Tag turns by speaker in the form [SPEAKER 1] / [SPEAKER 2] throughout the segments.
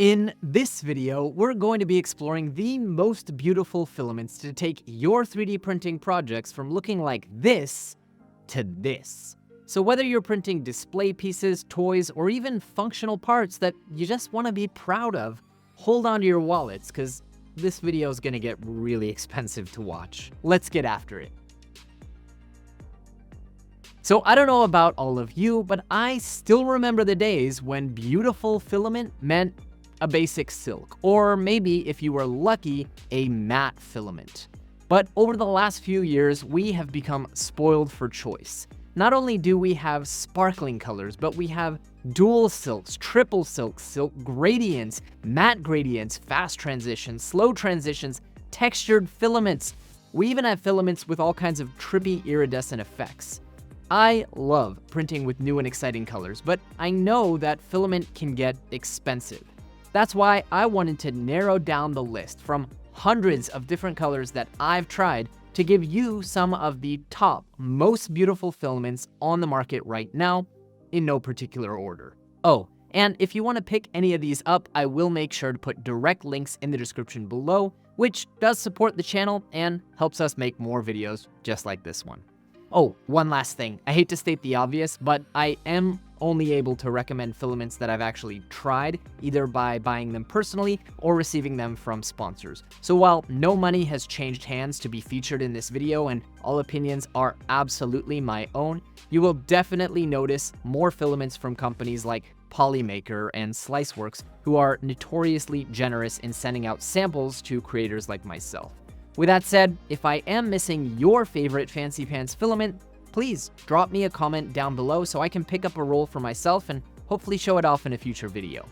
[SPEAKER 1] In this video, we're going to be exploring the most beautiful filaments to take your 3D printing projects from looking like this to this. So whether you're printing display pieces, toys, or even functional parts that you just want to be proud of, hold on to your wallets because this video is going to get really expensive to watch. Let's get after it. So I don't know about all of you, but I still remember the days when beautiful filament meant a basic silk, or maybe if you were lucky, a matte filament. But over the last few years, we have become spoiled for choice. Not only do we have sparkling colors, but we have dual silks, triple silks, silk gradients, matte gradients, fast transitions, slow transitions, textured filaments. We even have filaments with all kinds of trippy iridescent effects. I love printing with new and exciting colors, but I know that filament can get expensive. That's why I wanted to narrow down the list from hundreds of different colors that I've tried to give you some of the top, most beautiful filaments on the market right now, in no particular order. Oh, and if you want to pick any of these up, I will make sure to put direct links in the description below, which does support the channel and helps us make more videos just like this one. Oh, one last thing. I hate to state the obvious, but I am only able to recommend filaments that I've actually tried, either by buying them personally or receiving them from sponsors. So while no money has changed hands to be featured in this video and all opinions are absolutely my own, you will definitely notice more filaments from companies like PolyMaker and SliceWorx, who are notoriously generous in sending out samples to creators like myself. With that said, if I am missing your favorite fancy pants filament, please drop me a comment down below so I can pick up a roll for myself and hopefully show it off in a future video.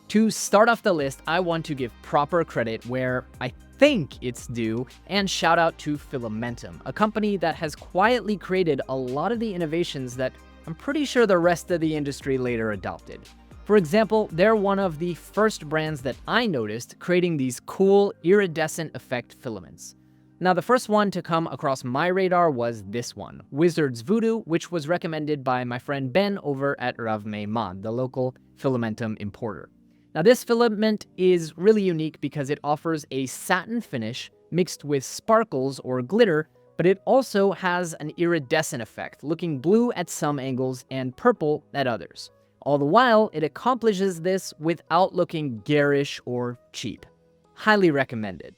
[SPEAKER 1] To start off the list, I want to give proper credit where I think it's due and shout out to Fillamentum, a company that has quietly created a lot of the innovations that I'm pretty sure the rest of the industry later adopted. For example, they're one of the first brands that I noticed creating these cool iridescent effect filaments. Now, the first one to come across my radar was this one, Wizard's Voodoo, which was recommended by my friend Ben over at Ravmeyman, the local Fillamentum importer. Now, this filament is really unique because it offers a satin finish mixed with sparkles or glitter, but it also has an iridescent effect, looking blue at some angles and purple at others. All the while, it accomplishes this without looking garish or cheap. Highly recommended.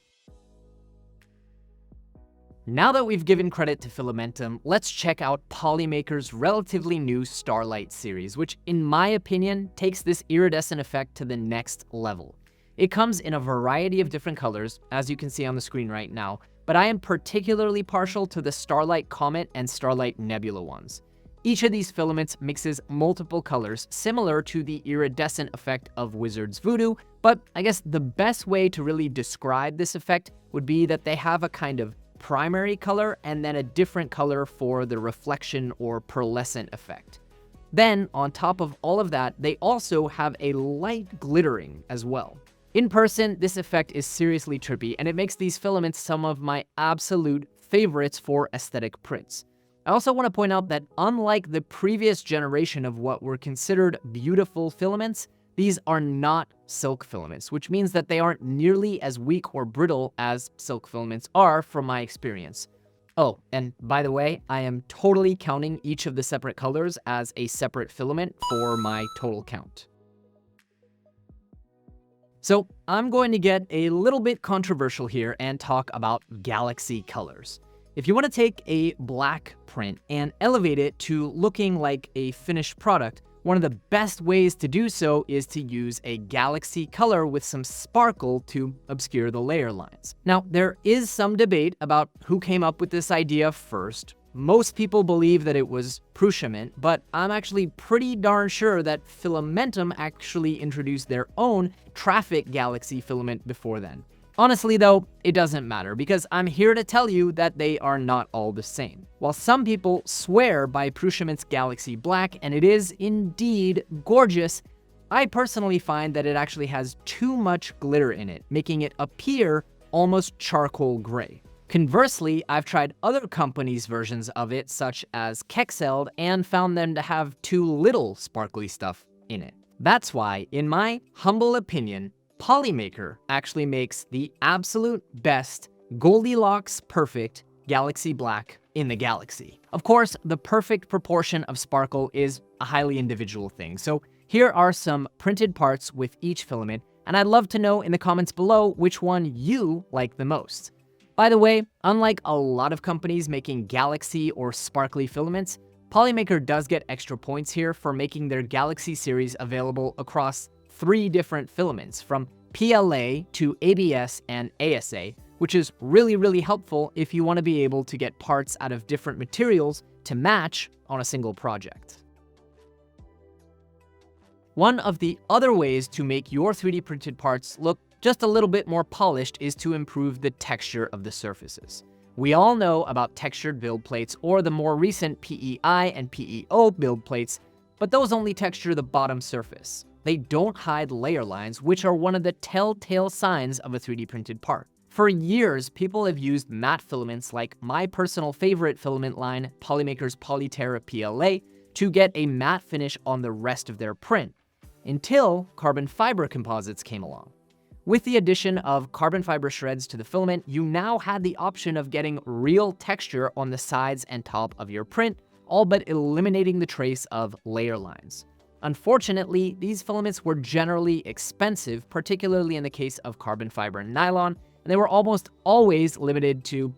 [SPEAKER 1] Now that we've given credit to Fillamentum, let's check out PolyMaker's relatively new Starlight series, which in my opinion takes this iridescent effect to the next level. It comes in a variety of different colors, as you can see on the screen right now, but I am particularly partial to the Starlight Comet and Starlight Nebula ones. Each of these filaments mixes multiple colors, similar to the iridescent effect of Wizard's Voodoo, but I guess the best way to really describe this effect would be that they have a kind of primary color and then a different color for the reflection or pearlescent effect. Then, on top of all of that, they also have a light glittering as well. In person, this effect is seriously trippy, and it makes these filaments some of my absolute favorites for aesthetic prints. I also want to point out that unlike the previous generation of what were considered beautiful filaments, these are not silk filaments, which means that they aren't nearly as weak or brittle as silk filaments are from my experience. Oh, and by the way, I am totally counting each of the separate colors as a separate filament for my total count. So I'm going to get a little bit controversial here and talk about galaxy colors. If you want to take a black print and elevate it to looking like a finished product, one of the best ways to do so is to use a galaxy color with some sparkle to obscure the layer lines. Now, there is some debate about who came up with this idea first. Most people believe that it was Prusament, but I'm actually pretty darn sure that Fillamentum actually introduced their own traffic galaxy filament before then. Honestly though, it doesn't matter because I'm here to tell you that they are not all the same. While some people swear by Prusament's Galaxy Black, and it is indeed gorgeous, I personally find that it actually has too much glitter in it, making it appear almost charcoal gray. Conversely, I've tried other companies' versions of it, such as Kexeld, and found them to have too little sparkly stuff in it. That's why, in my humble opinion, PolyMaker actually makes the absolute best Goldilocks perfect galaxy black in the galaxy. Of course, the perfect proportion of sparkle is a highly individual thing, so here are some printed parts with each filament, and I'd love to know in the comments below which one you like the most. By the way, unlike a lot of companies making galaxy or sparkly filaments, PolyMaker does get extra points here for making their Galaxy series available across 3 different filaments, from PLA to ABS and ASA, which is really helpful if you want to be able to get parts out of different materials to match on a single project. One of the other ways to make your 3D printed parts look just a little bit more polished is to improve the texture of the surfaces. We all know about textured build plates or the more recent PEI and PEO build plates, but those only texture the bottom surface. They don't hide layer lines, which are one of the telltale signs of a 3D printed part. For years, people have used matte filaments like my personal favorite filament line, PolyMaker's Polyterra PLA, to get a matte finish on the rest of their print, until carbon fiber composites came along. With the addition of carbon fiber shreds to the filament, you now had the option of getting real texture on the sides and top of your print, all but eliminating the trace of layer lines. Unfortunately, these filaments were generally expensive, particularly in the case of carbon fiber and nylon, and they were almost always limited to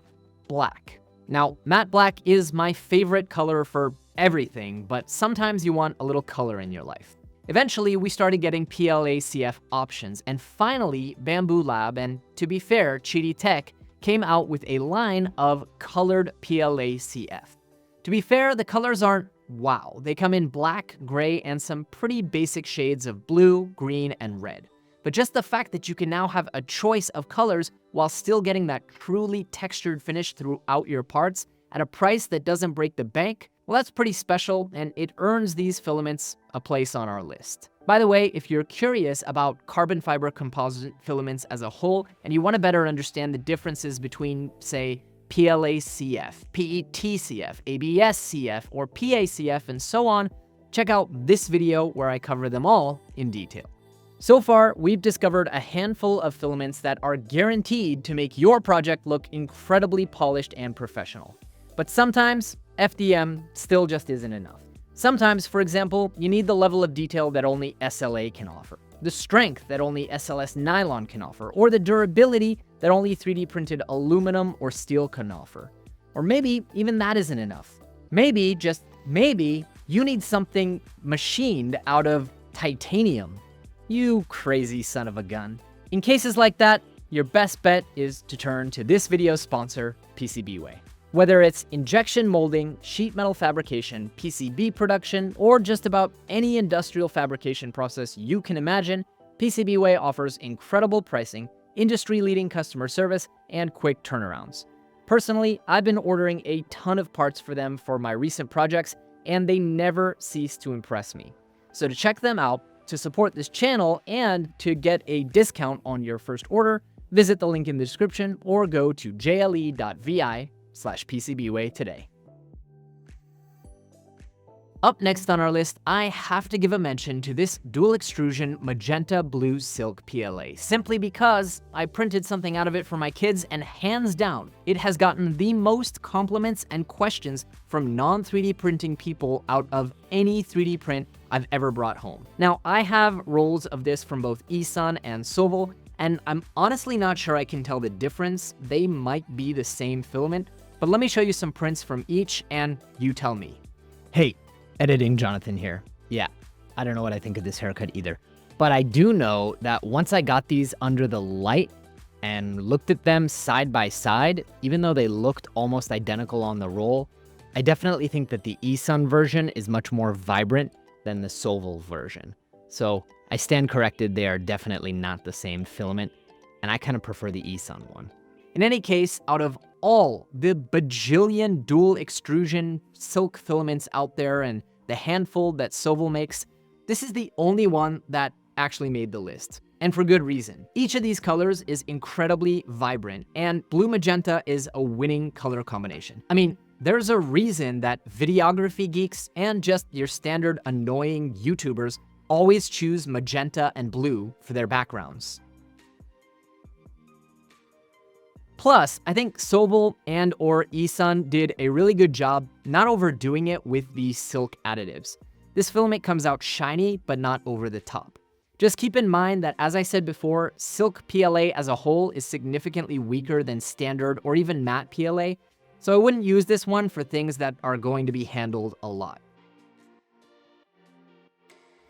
[SPEAKER 1] black. Now, matte black is my favorite color for everything, but sometimes you want a little color in your life. Eventually, we started getting PLA-CF options, and finally, Bambu Lab, and to be fair, Cheaty Tech, came out with a line of colored PLA-CF. To be fair, the colors aren't wow. They come in black, gray, and some pretty basic shades of blue, green, and red. But just the fact that you can now have a choice of colors while still getting that truly textured finish throughout your parts at a price that doesn't break the bank, well, that's pretty special, and it earns these filaments a place on our list. By the way, if you're curious about carbon fiber composite filaments as a whole, and you want to better understand the differences between, say, PLA-CF, PET-CF, ABS-CF, or PA-CF, and so on, check out this video where I cover them all in detail. So far, we've discovered a handful of filaments that are guaranteed to make your project look incredibly polished and professional. But sometimes, FDM still just isn't enough. Sometimes, for example, you need the level of detail that only SLA can offer, the strength that only SLS nylon can offer, or the durability that only 3D printed aluminum or steel can offer. Or maybe even that isn't enough. Maybe, just maybe, you need something machined out of titanium. You crazy son of a gun. In cases like that, your best bet is to turn to this video's sponsor, PCBWay. Whether it's injection molding, sheet metal fabrication, PCB production, or just about any industrial fabrication process you can imagine, PCBWay offers incredible pricing, industry-leading customer service, and quick turnarounds. Personally, I've been ordering a ton of parts for them for my recent projects, and they never cease to impress me. So to check them out, to support this channel, and to get a discount on your first order, visit the link in the description or go to jle.vi/PCBWay today. Up next on our list, I have to give a mention to this dual extrusion magenta blue silk PLA, simply because I printed something out of it for my kids, and hands down, it has gotten the most compliments and questions from non-3D printing people out of any 3D print I've ever brought home. Now, I have rolls of this from both eSUN and Sovol, and I'm honestly not sure I can tell the difference. They might be the same filament, but let me show you some prints from each, and you tell me. Hey, editing Jonathan here. Yeah, I don't know what I think of this haircut either, but I do know that once I got these under the light and looked at them side by side, even though they looked almost identical on the roll, I definitely think that the eSUN version is much more vibrant than the Sovol version. So I stand corrected, they are definitely not the same filament, and I kind of prefer the eSUN one. In any case, out of all the bajillion dual extrusion silk filaments out there and the handful that Sovol makes, this is the only one that actually made the list. And for good reason. Each of these colors is incredibly vibrant, and blue magenta is a winning color combination. I mean, there's a reason that videography geeks and just your standard annoying YouTubers always choose magenta and blue for their backgrounds. Plus, I think Sovol and or eSUN did a really good job not overdoing it with the silk additives. This filament comes out shiny, but not over the top. Just keep in mind that, as I said before, silk PLA as a whole is significantly weaker than standard or even matte PLA, so I wouldn't use this one for things that are going to be handled a lot.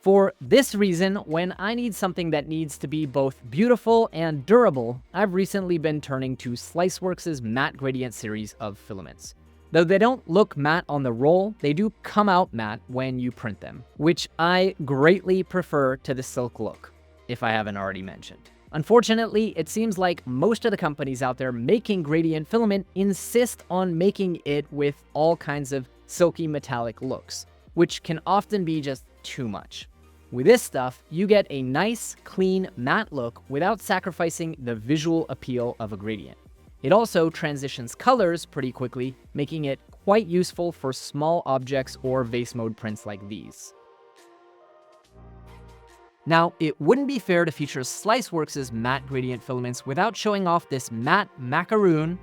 [SPEAKER 1] For this reason, when I need something that needs to be both beautiful and durable, I've recently been turning to SliceWorx's matte gradient series of filaments. Though they don't look matte on the roll, they do come out matte when you print them, which I greatly prefer to the silk look, if I haven't already mentioned. Unfortunately, it seems like most of the companies out there making gradient filament insist on making it with all kinds of silky metallic looks, which can often be just too much. With this stuff, you get a nice, clean, matte look without sacrificing the visual appeal of a gradient. It also transitions colors pretty quickly, making it quite useful for small objects or vase mode prints like these. Now, it wouldn't be fair to feature SliceWorx's matte gradient filaments without showing off this matte Macaron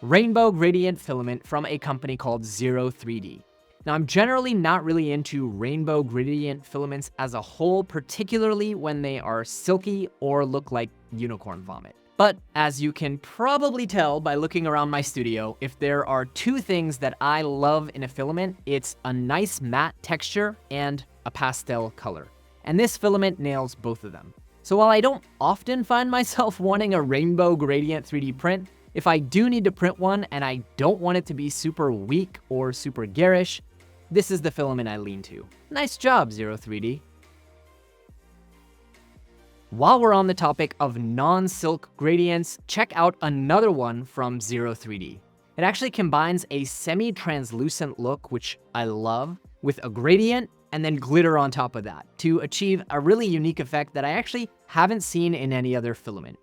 [SPEAKER 1] rainbow gradient filament from a company called 03D. Now, I'm generally not really into rainbow gradient filaments as a whole, particularly when they are silky or look like unicorn vomit. But as you can probably tell by looking around my studio, if there are two things that I love in a filament, it's a nice matte texture and a pastel color. And this filament nails both of them. So while I don't often find myself wanting a rainbow gradient 3D print, if I do need to print one and I don't want it to be super weak or super garish, this is the filament I lean to. Nice job, 03D. While we're on the topic of non-silk gradients, check out another one from 03D. It actually combines a semi-translucent look, which I love, with a gradient and then glitter on top of that to achieve a really unique effect that I actually haven't seen in any other filament.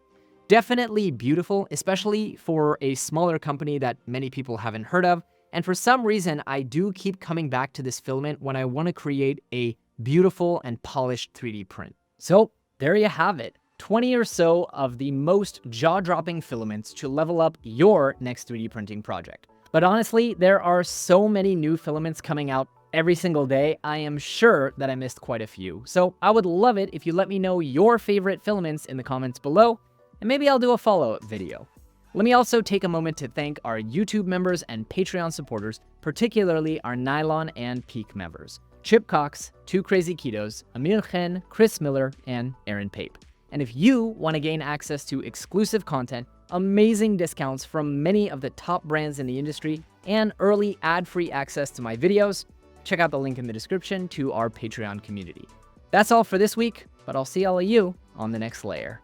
[SPEAKER 1] Definitely beautiful, especially for a smaller company that many people haven't heard of. And for some reason, I do keep coming back to this filament when I want to create a beautiful and polished 3D print. So there you have it. 20 or so of the most jaw-dropping filaments to level up your next 3D printing project. But honestly, there are so many new filaments coming out every single day, I am sure that I missed quite a few. So I would love it if you let me know your favorite filaments in the comments below, and maybe I'll do a follow-up video. Let me also take a moment to thank our YouTube members and Patreon supporters, particularly our Nylon and Peak members. Chip Cox, Two Crazy Ketos, Amir Khen, Chris Miller, and Aaron Pape. And if you want to gain access to exclusive content, amazing discounts from many of the top brands in the industry, and early ad-free access to my videos, check out the link in the description to our Patreon community. That's all for this week, but I'll see all of you on the next layer.